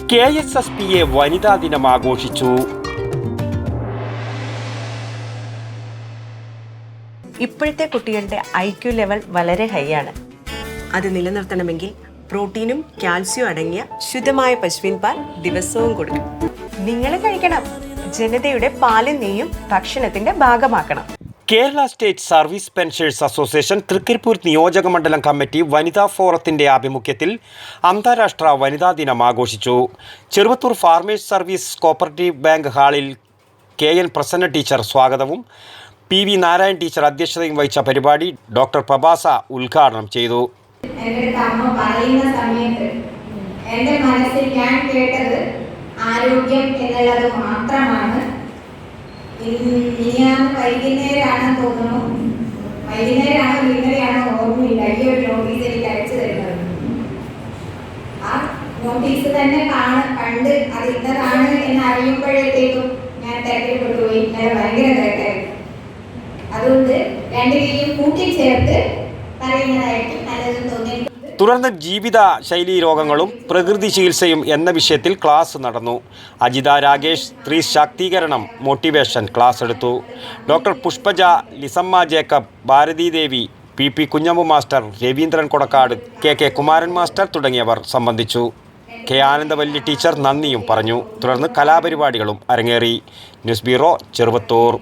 KSSPA വനിതാ ദിനം ആഘോഷിച്ചു. ഇപ്പോഴത്തെ കുട്ടികളുടെ IQ ലെവൽ വളരെ ഹൈ ആണ്. അത് നിലനിർത്തണമെങ്കിൽ പ്രോട്ടീനും കാൽസ്യവും അടങ്ങിയ ശുദ്ധമായ പശുവിൻ പാൽ ദിവസവും കൊടുക്കും. നിങ്ങൾ കഴിക്കണം. ജനതയുടെ പാലും നെയ്യും ഭക്ഷണത്തിന്റെ ഭാഗമാക്കണം. Kerala state service pensioners association Trikaripur നിയോജക മണ്ഡലം കമ്മിറ്റി വനിതാ ഫോറത്തിന്റെ ആഭിമുഖ്യത്തിൽ അന്താരാഷ്ട്ര വനിതാ ദിനം ആഘോഷിച്ചു. Cheruvathur farmers service cooperative bank ഹാളിൽ KN പ്രസന്ന ടീച്ചർ സ്വാഗതവും PV നാരായൺ ടീച്ചർ അധ്യക്ഷതയും വഹിച്ച പരിപാടി ഡോക്ടർ പ്രഭാസ ഉദ്ഘാടനം ചെയ്തു. എൻ്റെ അമ്മ പറയുന്ന സമയത്ത് എൻ്റെ മനസ്സിൽ ഞാൻ കേട്ടത് ആരോഗ്യം എന്നുള്ളത് മാത്രമാണ്. ഇനിയാണ് വൈകുന്നേരമാണെന്ന് തോന്നുന്നു, വൈകുന്നേരമാണോ ഇന്നലെയാണോ ഓർമ്മയില്ല, ഈ ഒരു നോട്ടീസ് എനിക്ക് അയച്ചു തരുന്നത്. ആ നോട്ടീസ് തന്നെ കണ്ട് അത് ഇന്നതാണ് എന്ന് അറിയുമ്പോഴത്തേക്കും ഞാൻ തിരക്കിൽപ്പെട്ടുപോയി. ഞാൻ ഭയങ്കര തിരക്കായിരുന്നു. അതുകൊണ്ട് രണ്ടിനെയും കൂട്ടിച്ചേർത്ത് പറയുന്നതായിട്ട് നല്ലതെന്ന് തോന്നി. തുടർന്ന് ജീവിത ശൈലീ രോഗങ്ങളും പ്രകൃതി ചികിത്സയും എന്ന വിഷയത്തിൽ ക്ലാസ് നടന്നു. അജിത രാകേഷ് സ്ത്രീ ശാക്തീകരണം മോട്ടിവേഷൻ ക്ലാസ് എടുത്തു. Doctor Pushpaja, Lissamma Jacob, Bharathidevi, PP Kunhammu master, Raveendran Kodakkad, KK Kumaran master തുടങ്ങിയവർ സംബന്ധിച്ചു. K ആനന്ദവല്ലി ടീച്ചർ നന്ദിയും പറഞ്ഞു. തുടർന്ന് കലാപരിപാടികളും അരങ്ങേറി. News bureau, Cheruvathur.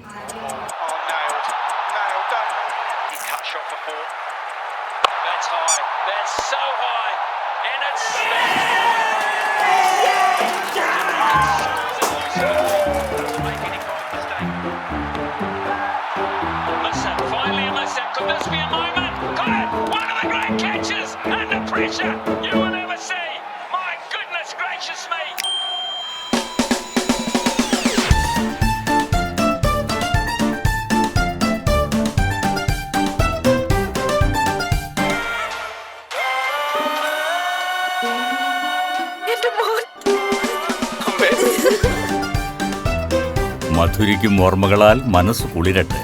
Could this be a moment? Got it! One of the great catches! Under pressure! You will never see! My goodness gracious me! മധുരിക്കും ഓർമ്മകളാൽ മനസ്സ് കുളിരട്ടെ.